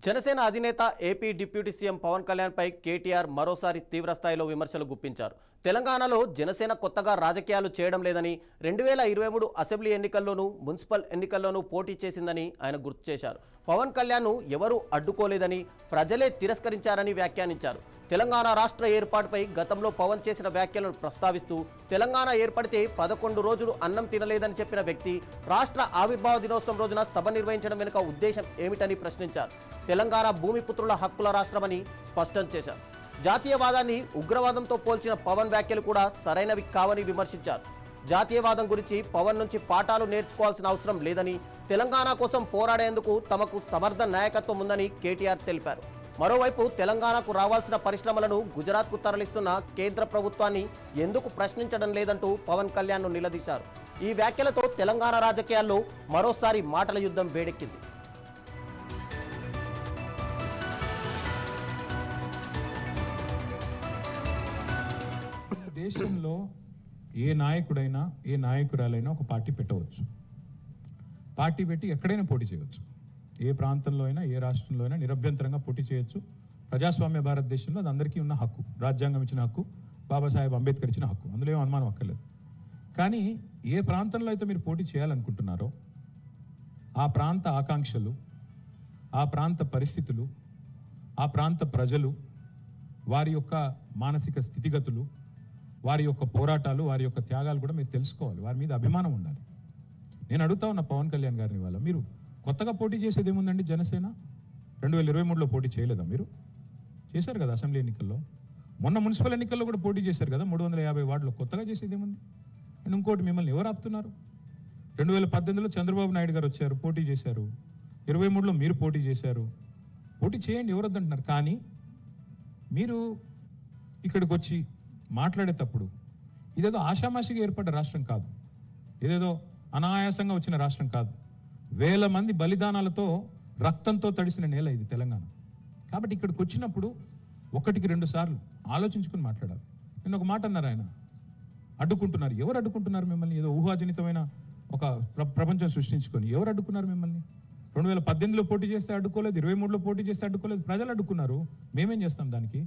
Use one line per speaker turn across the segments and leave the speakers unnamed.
జనసేన అధినేత AP deputy CM Pawan Kalyan పై కేటీఆర్ మరోసారి తీవ్రస్థాయిలో విమర్శలు గుప్పించారు. తెలంగాణలో జనసేన కొత్తగా రాజకీయాలు చేయడం లేదని, 2023 అసెంబ్లీ ఎన్నికల్లోనూ మున్సిపల్ ఎన్నికల్లోనూ పోటీ చేసిందని ఆయన గుర్తు చేశారు. పవన్ కళ్యాణ్ను ఎవరూ అడ్డుకోలేదని, ప్రజలే తిరస్కరించారని వ్యాఖ్యానించారు. తెలంగాణ రాష్ట్ర ఏర్పాటుపై గతంలో పవన్ చేసిన వ్యాఖ్యలను ప్రస్తావిస్తూ, తెలంగాణ ఏర్పడితే 11 రోజులు అన్నం తినలేదని చెప్పిన వ్యక్తి రాష్ట్ర ఆవిర్భావ దినోత్సవం రోజున సభ నిర్వహించడం వెనుక ఉద్దేశం ఏమిటని ప్రశ్నించారు. తెలంగాణ భూమిపుత్రుల హక్కుల రాష్ట్రమని స్పష్టం చేశారు. జాతీయవాదాన్ని ఉగ్రవాదంతో పోల్చిన పవన్ వ్యాఖ్యలు కూడా సరైనవి కావని విమర్శించారు. జాతీయవాదం గురించి పవన్ నుంచి పాఠాలు నేర్చుకోవాల్సిన అవసరం లేదని, తెలంగాణ కోసం పోరాడేందుకు తమకు సమర్థ నాయకత్వం ఉందని కేటీఆర్ తెలిపారు. మరోవైపు తెలంగాణకు రావాల్సిన పరిశ్రమలను గుజరాత్కు తరలిస్తున్న కేంద్ర ప్రభుత్వాన్ని ఎందుకు ప్రశ్నించడం లేదంటూ పవన్ కళ్యాణ్ను నిలదీశారు. ఈ వ్యాఖ్యలతో తెలంగాణ రాజకీయాల్లో మరోసారి మాటల యుద్ధం వేడెక్కింది.
దేశంలో ఏ నాయకుడైనా ఏ నాయకురాలైనా ఒక పార్టీ పెట్టవచ్చు. పార్టీ పెట్టి ఎక్కడైనా పోటీ చేయవచ్చు. ఏ ప్రాంతంలో అయినా ఏ రాష్ట్రంలో అయినా నిరభ్యంతరంగా పోటీ చేయొచ్చు. ప్రజాస్వామ్య భారతదేశంలో అది అందరికీ ఉన్న హక్కు, రాజ్యాంగం ఇచ్చిన హక్కు, బాబాసాహెబ్ అంబేద్కర్ ఇచ్చిన హక్కు, అందులో ఏం అనుమానం అక్కర్లేదు. కానీ ఏ ప్రాంతంలో అయితే మీరు పోటీ చేయాలనుకుంటున్నారో ఆ ప్రాంత ఆకాంక్షలు, ఆ ప్రాంత పరిస్థితులు, ఆ ప్రాంత ప్రజలు, వారి యొక్క మానసిక స్థితిగతులు, వారి యొక్క పోరాటాలు, వారి యొక్క త్యాగాలు కూడా మీరు తెలుసుకోవాలి. వారి మీద అభిమానం ఉండాలి. నేను అడుగుతా ఉన్న పవన్ కళ్యాణ్ గారిని వాళ్ళ, మీరు కొత్తగా పోటీ చేసేది ఏముందండి? జనసేన 2023లో పోటీ చేయలేదా? మీరు చేశారు కదా అసెంబ్లీ ఎన్నికల్లో. మొన్న మున్సిపల్ ఎన్నికల్లో కూడా పోటీ చేశారు కదా 350 వార్డులో. కొత్తగా చేసేది ఏముంది? అండ్ ఇంకోటి, మిమ్మల్ని ఎవరు ఆపుతున్నారు? 2018లో చంద్రబాబు నాయుడు గారు వచ్చారు, పోటీ చేశారు. 23లో మీరు పోటీ చేశారు. పోటీ చేయండి, ఎవరు వద్దంటున్నారు. కానీ మీరు ఇక్కడికి వచ్చి మాట్లాడేటప్పుడు ఇదేదో ఆషామాషిగా ఏర్పడ్డ రాష్ట్రం కాదు, ఇదేదో అనాయాసంగా వచ్చిన రాష్ట్రం కాదు. వేల మంది బలిదానాలతో, రక్తంతో తడిసిన నేల ఇది తెలంగాణ. కాబట్టి ఇక్కడికి వచ్చినప్పుడు 1-2 సార్లు ఆలోచించుకుని మాట్లాడాలి. నేను ఒక మాట అన్నారు, ఆయన అడ్డుకుంటున్నారు. ఎవరు అడ్డుకుంటున్నారు మిమ్మల్ని? ఏదో ఊహాజనితమైన ఒక ప్రపంచం సృష్టించుకొని ఎవరు అడ్డుకున్నారు మిమ్మల్ని? 2018లో పోటీ చేస్తే అడ్డుకోలేదు, 23లో పోటీ చేస్తే అడ్డుకోలేదు. ప్రజలు అడ్డుకున్నారు. మేమేం చేస్తాం దానికి?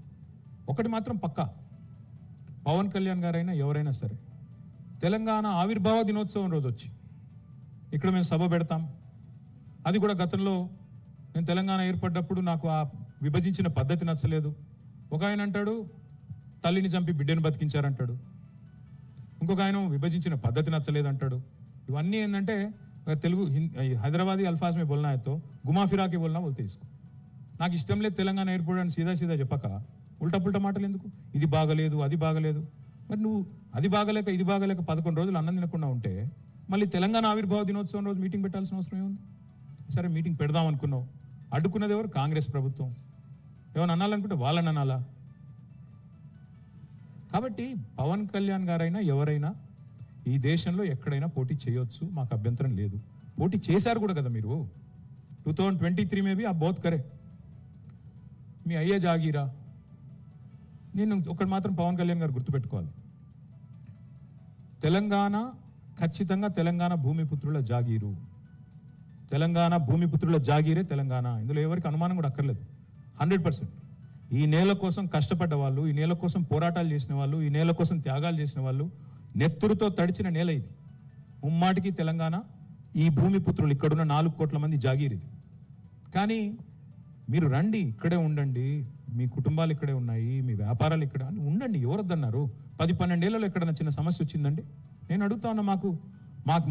ఒకటి మాత్రం పక్కా, పవన్ కళ్యాణ్ గారైనా ఎవరైనా సరే తెలంగాణ ఆవిర్భావ దినోత్సవం రోజు వచ్చి ఇక్కడ మేము సభ పెడతాం. అది కూడా గతంలో నేను తెలంగాణ ఏర్పడ్డప్పుడు నాకు ఆ విభజించిన పద్ధతి నచ్చలేదు. ఒక ఆయన అంటాడు తల్లిని చంపి బిడ్డను బతికించారంటాడు, ఇంకొక ఆయన విభజించిన పద్ధతి నచ్చలేదు అంటాడు. ఇవన్నీ ఏంటంటే తెలుగు హైదరాబాదీ అల్ఫాజ్ మే బోల్నా హైతో గుమా ఫిరాకి బోల్నా బోల్తే ఇసుకో. నాకు ఇష్టం లేదు తెలంగాణ ఏర్పడని సీదా చెప్పక ఉల్టా పుల్టా మాటలు ఎందుకు? ఇది బాగలేదు, అది బాగలేదు. మరి నువ్వు అది బాగలేక ఇది బాగలేక 11 రోజులు అన్నం తినకుండా ఉంటే మళ్ళీ తెలంగాణ ఆవిర్భావ దినోత్సవం రోజు మీటింగ్ పెట్టాల్సిన అవసరం ఏముంది? సరే మీటింగ్ పెడదాం అనుకున్నావు, అడ్డుకున్నది ఎవరు? కాంగ్రెస్ ప్రభుత్వం. ఏమైనా అనాలనుకుంటే వాళ్ళని అనాలా? కాబట్టి పవన్ కళ్యాణ్ గారైనా ఎవరైనా ఈ దేశంలో ఎక్కడైనా పోటీ చేయొచ్చు, మాకు అభ్యంతరం లేదు. పోటీ చేశారు కూడా కదా మీరు. 2023 మేబీ ఆ బోత్ కరే మీ అయ్యే జాగీరా. నేను ఒకటి మాత్రం పవన్ కళ్యాణ్ గారు గుర్తుపెట్టుకోవాలి, తెలంగాణ ఖచ్చితంగా తెలంగాణ భూమిపుత్రుల జాగీరు. తెలంగాణ భూమిపుత్రుల జాగీరే తెలంగాణ. ఇందులో ఎవరికి అనుమానం కూడా అక్కర్లేదు. 100% ఈ నేల కోసం కష్టపడ్డ వాళ్ళు, ఈ నేల కోసం పోరాటాలు చేసిన వాళ్ళు, ఈ నేల కోసం త్యాగాలు చేసిన వాళ్ళు, నెత్తురుతో తడిచిన నేల ఇది. ముమ్మాటికి తెలంగాణ ఈ భూమిపుత్రులు, ఇక్కడున్న 4 కోట్ల మంది జాగీరిది. కానీ మీరు రండి, ఇక్కడే ఉండండి, మీ కుటుంబాలు ఇక్కడే ఉన్నాయి, మీ వ్యాపారాలు ఇక్కడ ఉండండి, ఎవరొద్దన్నారు? 10-12 ఏళ్లలో ఎక్కడన్నా చిన్న సమస్య వచ్చిందండి? నేను అడుగుతా ఉన్నా,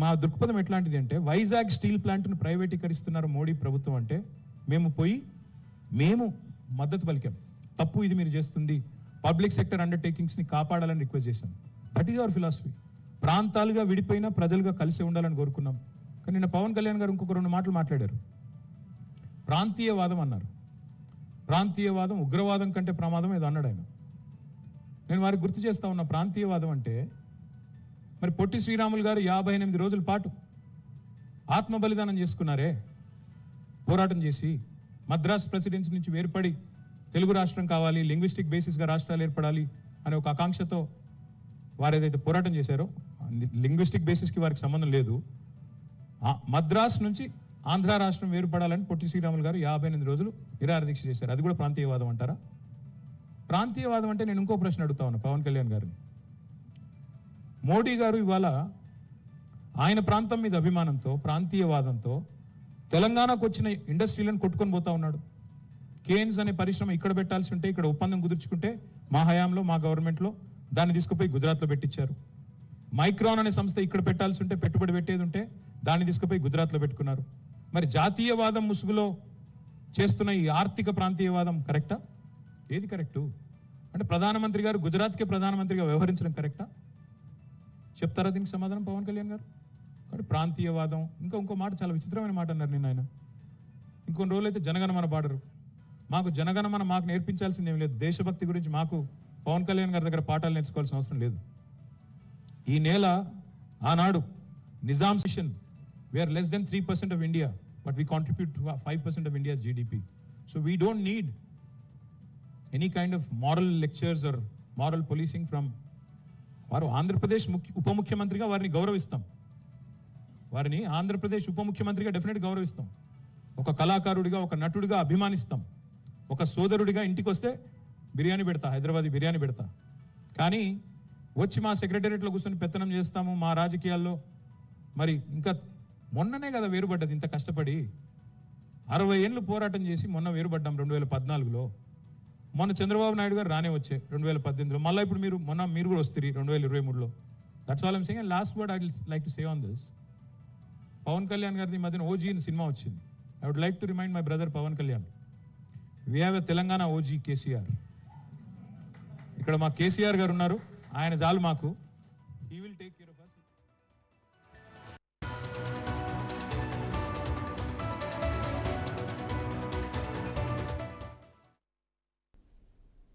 మా దృక్పథం ఎట్లాంటిది అంటే, వైజాగ్ స్టీల్ ప్లాంట్ను ప్రైవేటీకరిస్తున్నారు మోడీ ప్రభుత్వం అంటే మేము మద్దతు పలికాం. తప్పు ఇది మీరు చేస్తుంది, పబ్లిక్ సెక్టర్ అండర్టేకింగ్స్ని కాపాడాలని రిక్వెస్ట్ చేశాం. That is our philosophy. ప్రాంతాలుగా విడిపోయినా ప్రజలుగా కలిసి ఉండాలని కోరుకున్నాం. కానీ నిన్న పవన్ కళ్యాణ్ గారు ఇంకొక 2 మాటలు మాట్లాడారు. ప్రాంతీయవాదం అన్నారు. ప్రాంతీయవాదం ఉగ్రవాదం కంటే ప్రమాదం ఏదో అన్నాడు ఆయన. నేను వారికి గుర్తు చేస్తా ఉన్నా, ప్రాంతీయవాదం అంటే మరి పొట్టి శ్రీరాములు గారు 58 రోజుల పాటు ఆత్మ బలిదానం చేసుకున్నారే, పోరాటం చేసి మద్రాస్ ప్రెసిడెన్సీ నుంచి వేర్పడి తెలుగు రాష్ట్రం కావాలి, లింగ్విస్టిక్ బేసిస్గా రాష్ట్రాలు ఏర్పడాలి అనే ఒక ఆకాంక్షతో వారు ఏదైతే పోరాటం చేశారో, లింగ్విస్టిక్ బేసిస్కి వారికి సంబంధం లేదు. మద్రాస్ నుంచి ఆంధ్ర రాష్ట్రం వేరుపడాలని పొట్టి శ్రీరాములు గారు 58 రోజులు నిరాహార దీక్ష చేశారు. అది కూడా ప్రాంతీయవాదం అంటారా? ప్రాంతీయవాదం అంటే నేను ఇంకో ప్రశ్న అడుగుతా ఉన్నా పవన్ కళ్యాణ్ గారిని. మోడీ గారు ఇవాళ ఆయన ప్రాంతం మీద అభిమానంతో, ప్రాంతీయవాదంతో తెలంగాణకు వచ్చిన ఇండస్ట్రీలను కొట్టుకొని పోతా ఉన్నాడు. కేన్స్ అనే పరిశ్రమ ఇక్కడ పెట్టాల్సి ఉంటే, ఇక్కడ ఒప్పందం కుదుర్చుకుంటే మా హయాంలో, మా గవర్నమెంట్లో దాన్ని తీసుకుపోయి గుజరాత్లో పెట్టించారు. మైక్రాన్ అనే సంస్థ ఇక్కడ పెట్టాల్సి ఉంటే, పెట్టుబడి పెట్టేది ఉంటే దాన్ని తీసుకుపోయి గుజరాత్లో పెట్టుకున్నారు. మరి జాతీయవాదం ముసుగులో చేస్తున్న ఈ ఆర్థిక ప్రాంతీయవాదం కరెక్టా? ఏది కరెక్టు? అంటే ప్రధానమంత్రి గారు గుజరాత్కే ప్రధానమంత్రిగా వ్యవహరించడం కరెక్టా? చెప్తారా దీనికి సమాధానం పవన్ కళ్యాణ్ గారు? కాబట్టి ప్రాంతీయవాదం, ఇంకో మాట చాలా విచిత్రమైన మాట అన్నారు నిన్న ఆయన. ఇంకొన్ని రోజులు అయితే జనగణమన పాడరు. మాకు జనగణమన మాకు నేర్పించాల్సింది ఏం లేదు. దేశభక్తి గురించి మాకు పవన్ కళ్యాణ్ గారి దగ్గర పాఠాలు నేర్చుకోవాల్సిన అవసరం లేదు. ఈ నేల ఆనాడు Nizam session, we are less than 3% of India, but we contribute 5% of India's GDP. So we don't need any kind of moral lectures or moral policing from. వారు ఆంధ్రప్రదేశ్ ఉప ముఖ్యమంత్రిగా వారిని గౌరవిస్తాం. వారిని ఆంధ్రప్రదేశ్ ఉప ముఖ్యమంత్రిగా డెఫినెట్ గౌరవిస్తాం. ఒక కళాకారుడిగా, ఒక నటుడిగా అభిమానిస్తాం. ఒక సోదరుడిగా ఇంటికి వస్తే బిర్యానీ పెడతా, హైదరాబాదీ బిర్యానీ పెడతా. కానీ వచ్చి మా సెక్రటేరియట్లో కూర్చొని పెత్తనం చేస్తాము మా రాజకీయాల్లో. మరి ఇంకా మొన్ననే కదా వేరుపడ్డది, ఇంత కష్టపడి 60 ఏళ్ళు పోరాటం చేసి మొన్న వేరుపడ్డాం 2014లో. మొన్న చంద్రబాబు నాయుడు గారు రానే వచ్చే 2018లో, మళ్ళీ ఇప్పుడు మీరు కూడా వస్తారు 2023లో. That's all I'm saying. And last word I will like to say on this. Pawan Kalyan గారిది మధ్యన ఓజీ అని సినిమా వచ్చింది. I would like to remind my brother Pawan Kalyan, we have a Telangana OG KCR. ఇక్కడ మా కేసీఆర్ గారు ఉన్నారు, ఆయన చాలు మాకు. He will take